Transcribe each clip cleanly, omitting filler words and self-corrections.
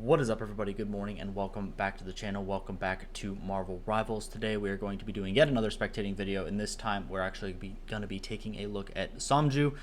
What is up, everybody? Good morning and welcome back to the channel. Welcome back to Marvel Rivals. Today we are going to be doing yet another spectating video, and this time we're actually going to be taking a look at Somjuu.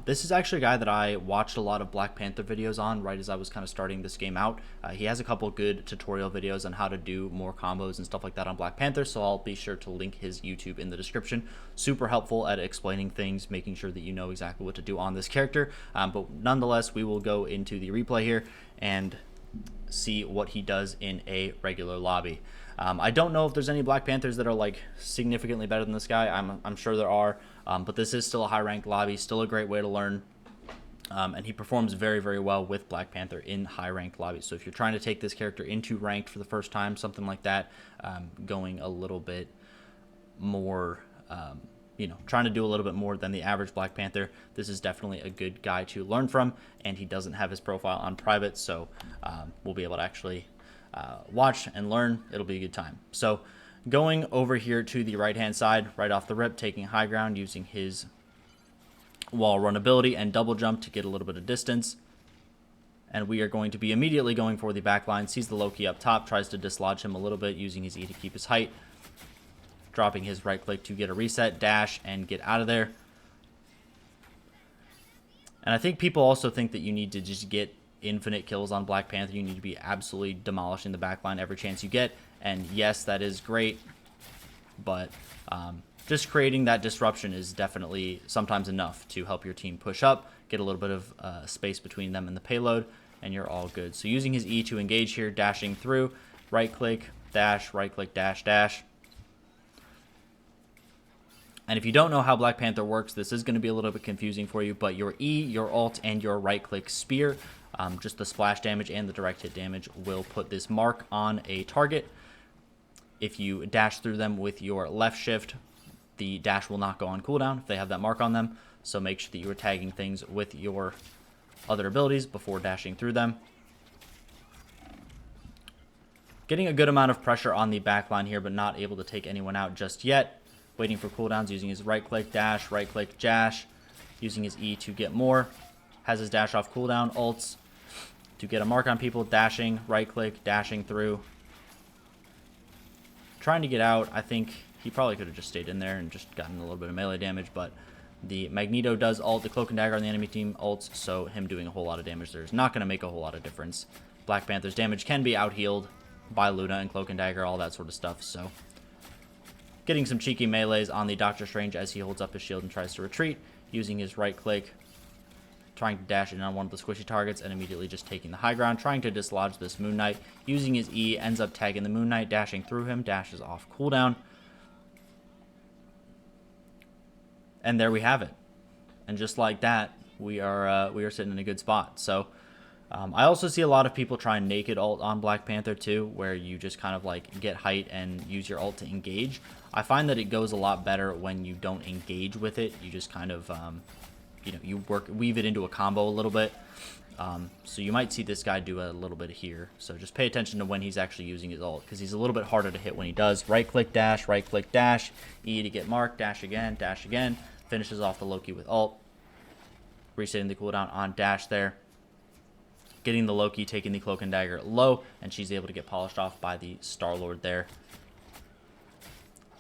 This is actually a guy that I watched a lot of Black Panther videos on right as I was kind of starting this game out. He has a couple good tutorial videos on how to do more combos and stuff like that on Black Panther, so I'll be sure to link his YouTube in the description. Super helpful at explaining things, making sure that you know exactly what to do on this character. But nonetheless, we will go into the replay here and see what he does in a regular lobby. I don't know if there's any Black Panthers that are like significantly better than this guy. I'm sure there are, but this is still a high ranked lobby, still a great way to learn. And he performs very, very well with Black Panther in high ranked lobbies. So if you're trying to take this character into ranked for the first time, something like that, going a little bit more, trying to do a little bit more than the average Black Panther, this is definitely a good guy to learn from. And he doesn't have his profile on private, so we'll be able to actually watch and learn. It'll be a good time. So going over here to the right hand side, right off the rip, taking high ground using his wall run ability and double jump to get a little bit of distance. And we are going to be immediately going for the back line. Sees the Loki up top, tries to dislodge him a little bit using his E to keep his height, dropping his right click to get a reset, dash, and get out of there. And I think people also think that you need to just get infinite kills on Black Panther. You need to be absolutely demolishing the backline every chance you get. And yes, that is great, but just creating that disruption is definitely sometimes enough to help your team push up, get a little bit of space between them and the payload, and you're all good. So using his E to engage here, dashing through, right click, dash, right click, dash, dash. And if you don't know how Black Panther works, this is going to be a little bit confusing for you, but your E, your alt, and your right-click spear, just the splash damage and the direct hit damage, will put this mark on a target. If you dash through them with your left shift, the dash will not go on cooldown if they have that mark on them, so make sure that you are tagging things with your other abilities before dashing through them. Getting a good amount of pressure on the backline here, but not able to take anyone out just yet. Waiting for cooldowns, using his right click, dash, right click, dash, using his E to get more. Has his dash off cooldown, ults to get a mark on people, dashing, right click, dashing through. Trying to get out. I think he probably could have just stayed in there and just gotten a little bit of melee damage, but the Magneto does ult the Cloak and Dagger on the enemy team ults, so him doing a whole lot of damage there is not going to make a whole lot of difference. Black Panther's damage can be out-healed by Luna and Cloak and Dagger, all that sort of stuff, so getting some cheeky melees on the Doctor Strange as he holds up his shield and tries to retreat, using his right click, trying to dash in on one of the squishy targets, and immediately just taking the high ground, trying to dislodge this Moon Knight. Using his E, ends up tagging the Moon Knight, dashing through him, dashes off cooldown. And there we have it. And just like that, we are sitting in a good spot. So I also see a lot of people try naked ult on Black Panther too, where you just kind of like get height and use your ult to engage. I find that it goes a lot better when you don't engage with it. You just kind of, you weave it into a combo a little bit. So you might see this guy do a little bit here. So just pay attention to when he's actually using his ult, because he's a little bit harder to hit when he does. Right click, dash, E to get marked, dash again, finishes off the Loki with ult. Resetting the cooldown on dash there. Getting the Loki, taking the Cloak and Dagger low, and she's able to get polished off by the Star-Lord there.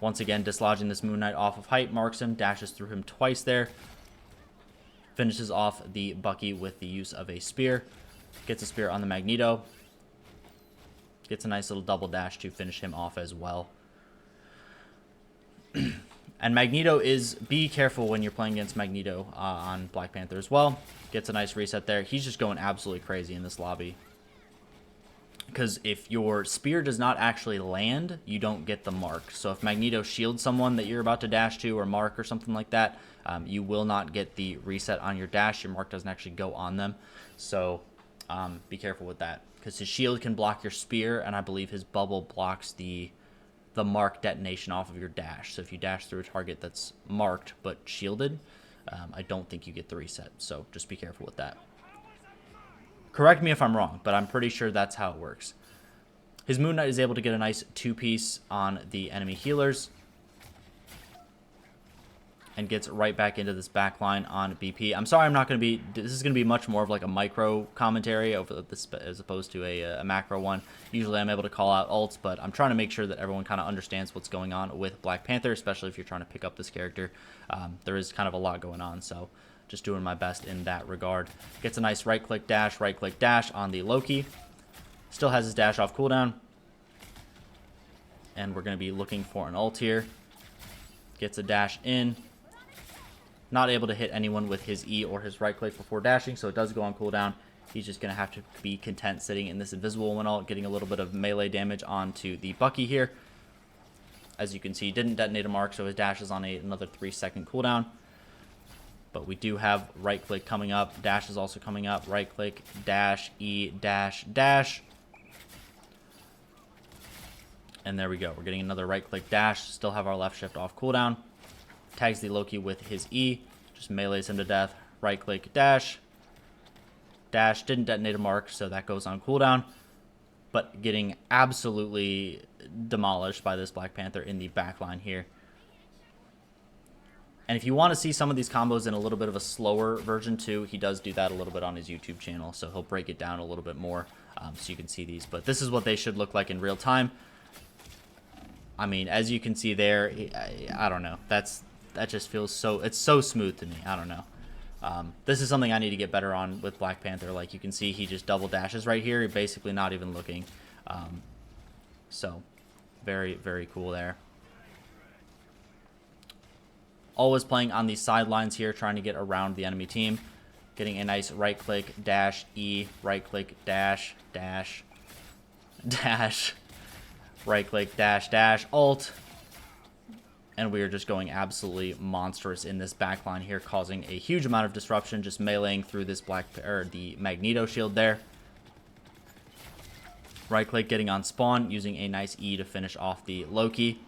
Once again, dislodging this Moon Knight off of height, marks him, dashes through him twice there. Finishes off the Bucky with the use of a spear. Gets a spear on the Magneto. Gets a nice little double dash to finish him off as well. And Magneto is, be careful when you're playing against Magneto on Black Panther as well. Gets a nice reset there. He's just going absolutely crazy in this lobby, because if your spear does not actually land, you don't get the mark. So if Magneto shields someone that you're about to dash to or mark or something like that, you will not get the reset on your dash. Your mark doesn't actually go on them. So be careful with that, because his shield can block your spear, and I believe his bubble blocks the mark detonation off of your dash. So if you dash through a target that's marked but shielded, I don't think you get the reset. So just be careful with that. Correct me if I'm wrong, but I'm pretty sure that's how it works. His Moon Knight is able to get a nice two-piece on the enemy healers. and gets right back into this back line on BP. I'm sorry, I'm not going to be, this is going to be much more of like a micro commentary over this as opposed to a macro one. Usually I'm able to call out ults, but I'm trying to make sure that everyone kind of understands what's going on with Black Panther, especially if you're trying to pick up this character. There is kind of a lot going on, so just doing my best in that regard. Gets a nice right click dash on the Loki. Still has his dash off cooldown. And we're going to be looking for an ult here. Gets a dash in. Not able to hit anyone with his E or his right click before dashing, so it does go on cooldown. He's just going to have to be content sitting in this invisible woman ult, getting a little bit of melee damage onto the Bucky here. As you can see, didn't detonate a mark, so his dash is on another 3-second cooldown. But we do have right click coming up. Dash is also coming up. Right click, dash, E, dash, dash. And there we go. We're getting another right click dash. Still have our left shift off cooldown. Tags the Loki with his E. Just melees him to death. Right click dash. Dash didn't detonate a mark, so that goes on cooldown. But getting absolutely demolished by this Black Panther in the back line here. And if you want to see some of these combos in a little bit of a slower version too, he does do that a little bit on his YouTube channel. So he'll break it down a little bit more so you can see these. But this is what they should look like in real time. I mean, as you can see there, I don't know. That just feels so, it's so smooth to me. I don't know. This is something I need to get better on with Black Panther. Like you can see, he just double dashes right here. You're basically not even looking. So very, very cool there. Always playing on these sidelines here, trying to get around the enemy team. Getting a nice right click, dash, E, right click, dash, dash, dash, right click, dash, dash, ult. And we are just going absolutely monstrous in this backline here, causing a huge amount of disruption, just meleeing through this the Magneto shield there. Right click, getting on spawn, using a nice E to finish off the Loki.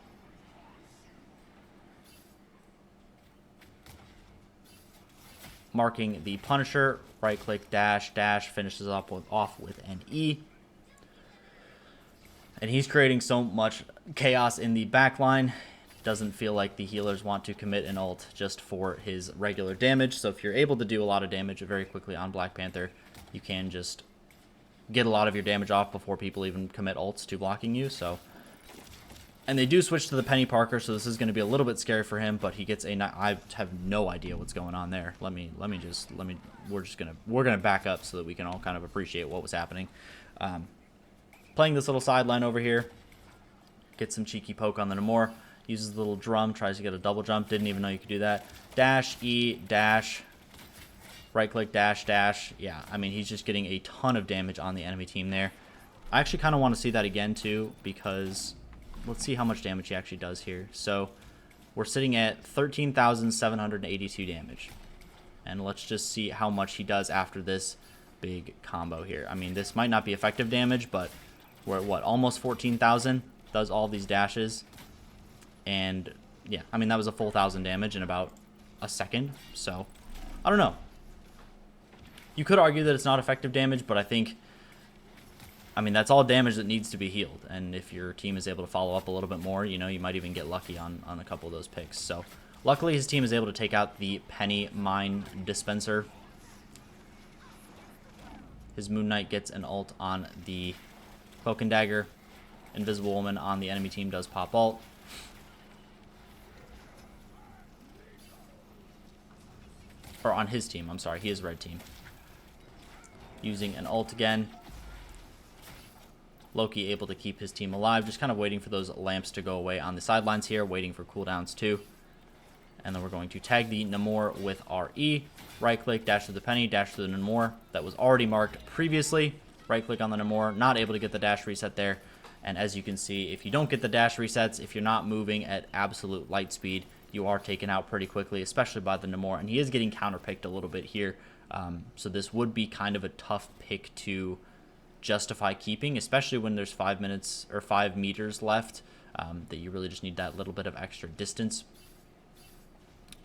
Marking the Punisher, right click, dash, dash, finishes off with an E. And he's creating so much chaos in the backline. Doesn't feel like the healers want to commit an ult just for his regular damage. So if you're able to do a lot of damage very quickly on Black Panther, you can just get a lot of your damage off before people even commit ults to blocking you. So, and they do switch to the Penny Parker, so this is going to be a little bit scary for him. But he gets a. I have no idea what's going on there. We're gonna back up so that we can all kind of appreciate what was happening. Playing this little sideline over here. Get some cheeky poke on the Namor. Uses the little drum, tries to get a double jump. Didn't even know you could do that. Dash, E, dash. Right click, dash, dash. Yeah, I mean, he's just getting a ton of damage on the enemy team there. I actually kind of want to see that again, too, because let's see how much damage he actually does here. So we're sitting at 13,782 damage. And let's just see how much he does after this big combo here. I mean, this might not be effective damage, but we're at, what, almost 14,000? Does all these dashes. And yeah, I mean, that was a full 1,000 damage in about a second. So I don't know. You could argue that it's not effective damage, but I mean, that's all damage that needs to be healed. And if your team is able to follow up a little bit more, you know, you might even get lucky on a couple of those picks. So luckily his team is able to take out the Penny Mine Dispenser. His Moon Knight gets an ult on the Cloak and Dagger. Invisible Woman on the enemy team does pop ult. Or on his team, I'm sorry, he is red team. Using an ult again. Loki able to keep his team alive, just kind of waiting for those lamps to go away on the sidelines here, waiting for cooldowns too. And then we're going to tag the Namor with RE. Right click, dash to the Penny, dash to the Namor. That was already marked previously. Right click on the Namor, not able to get the dash reset there. And as you can see, if you don't get the dash resets, if you're not moving at absolute light speed, you are taken out pretty quickly, especially by the Namor. And he is getting counterpicked a little bit here. So this would be kind of a tough pick to justify keeping, especially when there's 5 minutes or 5 meters left, that you really just need that little bit of extra distance.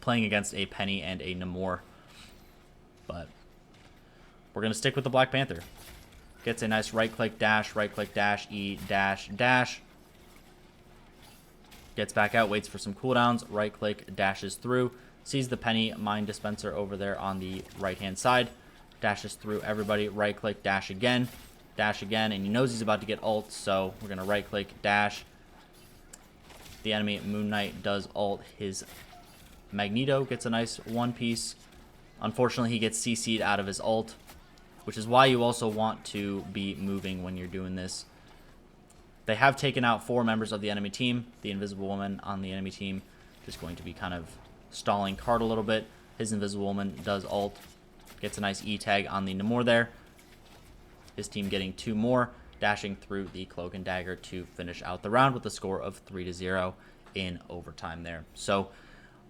Playing against a Penny and a Namor. But we're going to stick with the Black Panther. Gets a nice right click dash, E, dash, dash. Gets back out, waits for some cooldowns, right click, dashes through. Sees the penny mine dispenser over there on the right-hand side. Dashes through everybody. Right-click, dash again, and he knows he's about to get ult, so we're going to right-click, dash. The enemy Moon Knight does ult. His Magneto gets a nice one piece. Unfortunately, he gets CC'd out of his ult, which is why you also want to be moving when you're doing this. They have taken out 4 members of the enemy team. The Invisible Woman on the enemy team is going to be kind of stalling card a little bit. His Invisible Woman does ult. Gets a nice E-tag on the Namor there. His team getting 2 more. Dashing through the Cloak and Dagger to finish out the round with a score of 3-0 in overtime there. So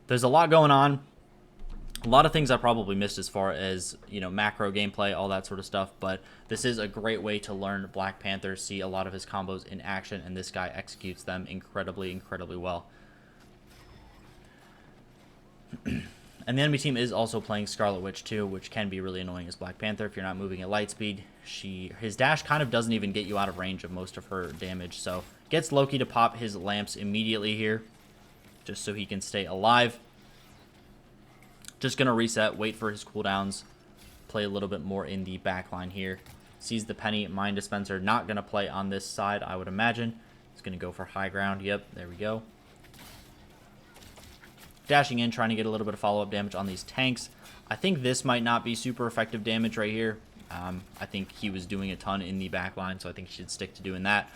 there's a lot going on. A lot of things I probably missed as far as, you know, macro gameplay, all that sort of stuff, but this is a great way to learn Black Panther, see a lot of his combos in action, and this guy executes them incredibly well. And the enemy team is also playing Scarlet Witch too, which can be really annoying as Black Panther if you're not moving at light speed. His dash kind of doesn't even get you out of range of most of her damage, so gets Loki to pop his lamps immediately here, just so he can stay alive. Just going to reset, wait for his cooldowns, play a little bit more in the back line here. Sees the penny mine dispenser, not going to play on this side, I would imagine. He's going to go for high ground. Yep, there we go. Dashing in, trying to get a little bit of follow-up damage on these tanks. I think this might not be super effective damage right here. I think he was doing a ton in the back line, so I think he should stick to doing that.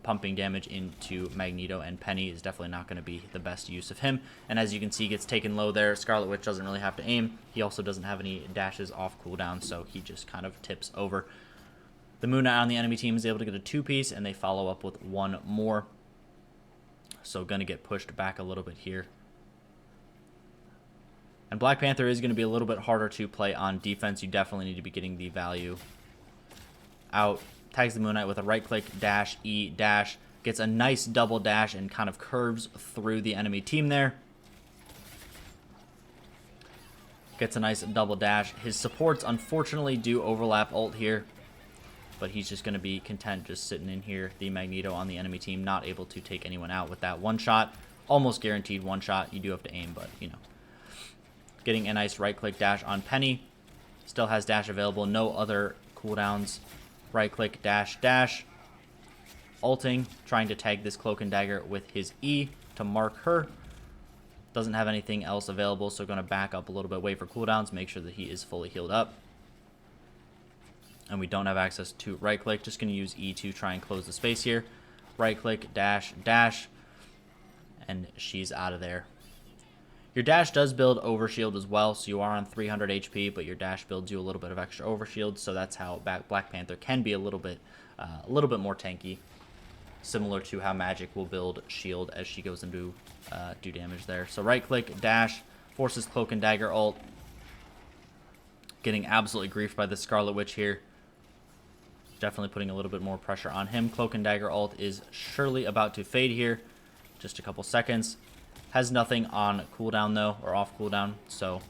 Pumping damage into Magneto and Penny is definitely not going to be the best use of him. And as you can see, gets taken low there. Scarlet Witch doesn't really have to aim. He also doesn't have any dashes off cooldown, so he just kind of tips over. The Moon Knight on the enemy team is able to get a 2-piece, and they follow up with 1 more. So going to get pushed back a little bit here. And Black Panther is going to be a little bit harder to play on defense. You definitely need to be getting the value out. Tags the Moon Knight with a right-click, dash, E, dash. Gets a nice double dash and kind of curves through the enemy team there. Gets a nice double dash. His supports, unfortunately, do overlap ult here. But he's just going to be content just sitting in here. The Magneto on the enemy team not able to take anyone out with that one shot. Almost guaranteed one shot. You do have to aim, but, you know. Getting a nice right-click dash on Penny. Still has dash available. No other cooldowns. Right-click, dash, dash. Ulting. Trying to tag this Cloak and Dagger with his E to mark her. Doesn't have anything else available, so going to back up a little bit. Wait for cooldowns. Make sure that he is fully healed up. And we don't have access to right-click. Just going to use E to try and close the space here. Right-click, dash, dash. And she's out of there. Your dash does build overshield as well, so you are on 300 HP, but your dash builds you a little bit of extra overshield, so that's how Black Panther can be a little bit more tanky, similar to how Magic will build shield as she goes into do damage there. So right-click, dash, forces Cloak and Dagger ult. Getting absolutely griefed by the Scarlet Witch here. Definitely putting a little bit more pressure on him. Cloak and Dagger ult is surely about to fade here. Just a couple seconds. Has nothing on cooldown though, or off cooldown, so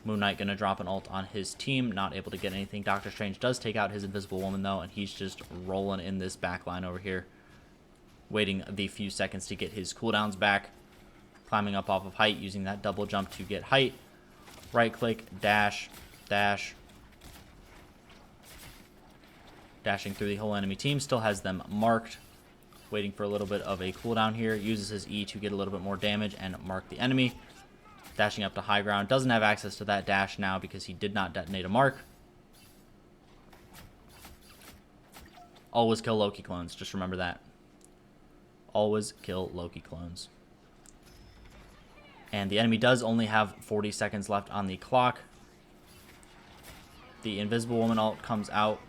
Moon Knight gonna drop an ult on his team, not able to get anything. Doctor Strange does take out his Invisible Woman though, and he's just rolling in this back line over here, waiting the few seconds to get his cooldowns back. Climbing up off of height, using that double jump to get height. Right click, dash, dash. Dashing through the whole enemy team, still has them marked. Waiting for a little bit of a cooldown here. Uses his E to get a little bit more damage and mark the enemy. Dashing up to high ground. Doesn't have access to that dash now because he did not detonate a mark. Always kill Loki clones. Just remember that. Always kill Loki clones. And the enemy does only have 40 seconds left on the clock. The Invisible Woman ult comes out.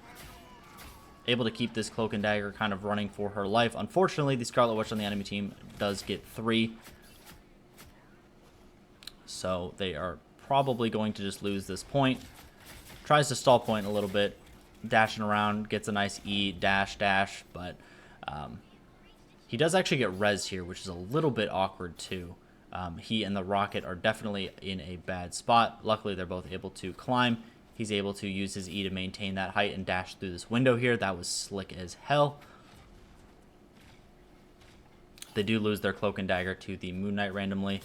Able to keep this Cloak and Dagger kind of running for her life. Unfortunately, the Scarlet Witch on the enemy team does get 3. So they are probably going to just lose this point. Tries to stall point a little bit. Dashing around, gets a nice E, dash, dash. But he does actually get res here, which is a little bit awkward too. He and the Rocket are definitely in a bad spot. Luckily, they're both able to climb. He's able to use his E to maintain that height and dash through this window here. That was slick as hell. They do lose their Cloak and Dagger to the Moon Knight randomly.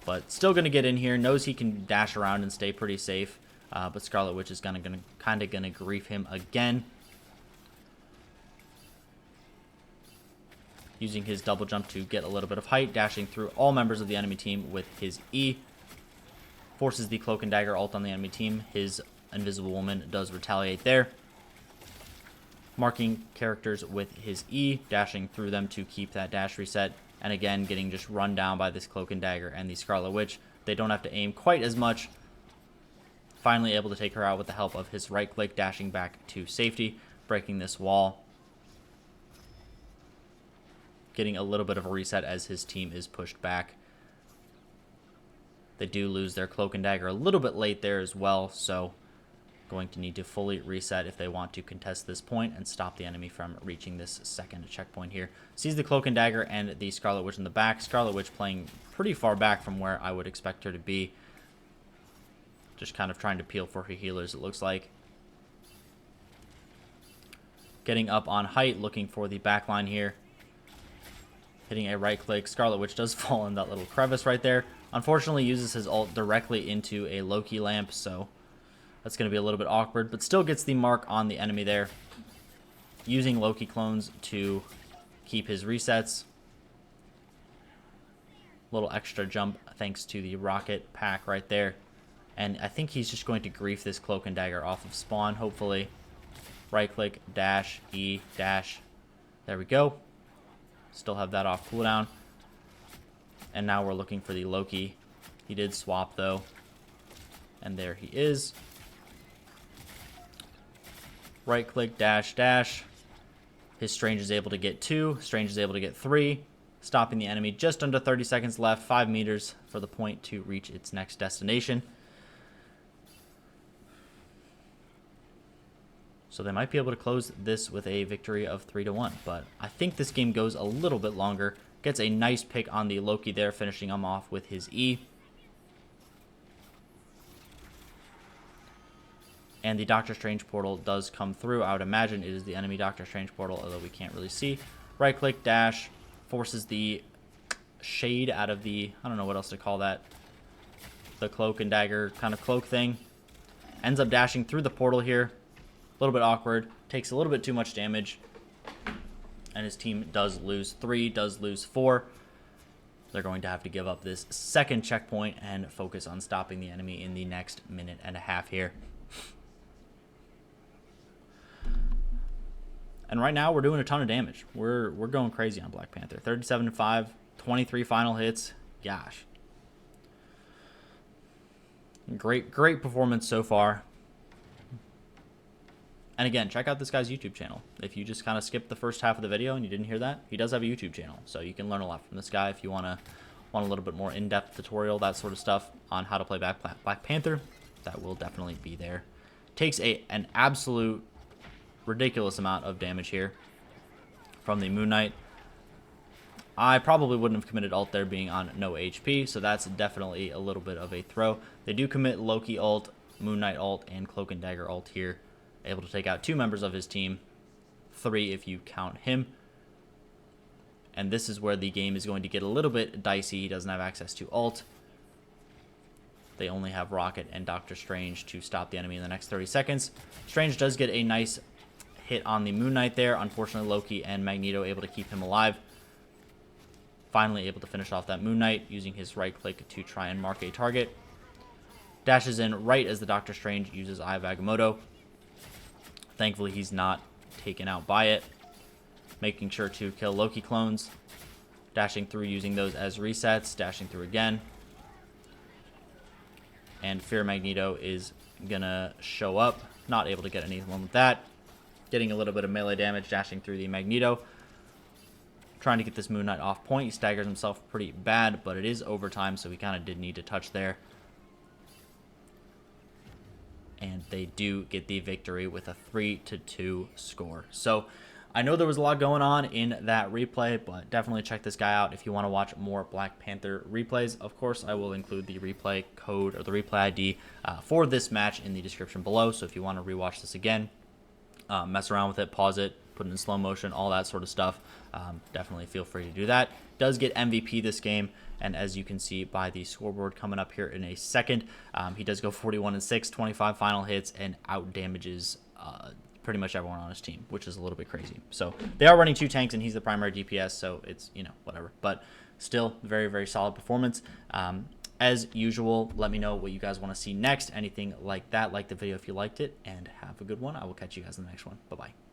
but still going to get in here. Knows he can dash around and stay pretty safe, but Scarlet Witch is kind of going to grief him again. Using his double jump to get a little bit of height, dashing through all members of the enemy team with his E. Forces the Cloak and Dagger ult on the enemy team. His Invisible Woman does retaliate there. Marking characters with his E, dashing through them to keep that dash reset. And again, getting just run down by this Cloak and Dagger and the Scarlet Witch. They don't have to aim quite as much. Finally able to take her out with the help of his right click, dashing back to safety, breaking this wall. Getting a little bit of a reset as his team is pushed back. They do lose their Cloak and Dagger a little bit late there as well, so going to need to fully reset if they want to contest this point and stop the enemy from reaching this second checkpoint here. Sees the Cloak and Dagger and the Scarlet Witch in the back. Scarlet Witch playing pretty far back from where I would expect her to be. Just kind of trying to peel for her healers, it looks like. Getting up on height, looking for the back line here. Hitting a right click. Scarlet Witch does fall in that little crevice right there. Unfortunately, uses his ult directly into a Loki lamp, so that's going to be a little bit awkward, but still gets the mark on the enemy there. Using Loki clones to keep his resets. Little extra jump thanks to the rocket pack right there. And I think he's just going to grief this Cloak and Dagger off of spawn, hopefully. Right click, dash, E, dash. There we go. Still have that off cooldown. And now we're looking for the Loki. He did swap though. And there he is. Right click, dash, dash. His Strange is able to get 2. Strange is able to get 3. Stopping the enemy just under 30 seconds left. 5 meters for the point to reach its next destination. So they might be able to close this with a victory of 3-1. But I think this game goes a little bit longer. Gets a nice pick on the Loki there, finishing him off with his E. And the Doctor Strange portal does come through. I would imagine it is the enemy Doctor Strange portal, although we can't really see. Right click, dash, forces the shade out of the, I don't know what else to call that, the Cloak and Dagger kind of cloak thing. Ends up dashing through the portal here. A little bit awkward, takes a little bit too much damage, and his team does lose 3, does lose 4. They're going to have to give up this second checkpoint and focus on stopping the enemy in the next minute and a half here. And right now we're doing a ton of damage. We're going crazy on Black Panther. 37-5, 23 final hits. Gosh. Great performance so far. And again, check out this guy's YouTube channel. If you just kind of skipped the first half of the video and you didn't hear that, he does have a YouTube channel. So you can learn a lot from this guy if you want a little bit more in-depth tutorial, that sort of stuff on how to play Black Panther. That will definitely be there. Takes an absolute ridiculous amount of damage here from the Moon Knight. I probably wouldn't have committed ult there being on no HP, so that's definitely a little bit of a throw. They do commit Loki ult, Moon Knight ult, and Cloak and Dagger ult here. Able to take out 2 members of his team. 3 if you count him. And this is where the game is going to get a little bit dicey. He doesn't have access to ult. They only have Rocket and Doctor Strange to stop the enemy in the next 30 seconds. Strange does get a nice hit on the Moon Knight there. Unfortunately, Loki and Magneto able to keep him alive. Finally able to finish off that Moon Knight using his right click to try and mark a target. Dashes in right as the Doctor Strange uses Eye of Agamotto. Thankfully, he's not taken out by it. Making sure to kill Loki clones. Dashing through, using those as resets. Dashing through again. And Fear Magneto is gonna show up. Not able to get anyone with that. Getting a little bit of melee damage, dashing through the Magneto. Trying to get this Moon Knight off point. He staggers himself pretty bad, but it is overtime, so he kind of did need to touch there. And they do get the victory with a 3-2 score. So I know there was a lot going on in that replay, but definitely check this guy out if you want to watch more Black Panther replays. Of course, I will include the replay code or the replay ID for this match in the description below. So if you want to rewatch this again, mess around with it, pause it, put it in slow motion, all that sort of stuff. Definitely feel free to do that. Does get MVP this game, and as you can see by the scoreboard coming up here in a second, he does go 41-6, 25 final hits, and out damages pretty much everyone on his team, which is a little bit crazy. So they are running 2 tanks, and he's the primary DPS, so it's, you know, whatever. But still, very, very solid performance. As usual, let me know what you guys want to see next, anything like that. Like the video if you liked it, and have a good one. I will catch you guys in the next one. Bye-bye.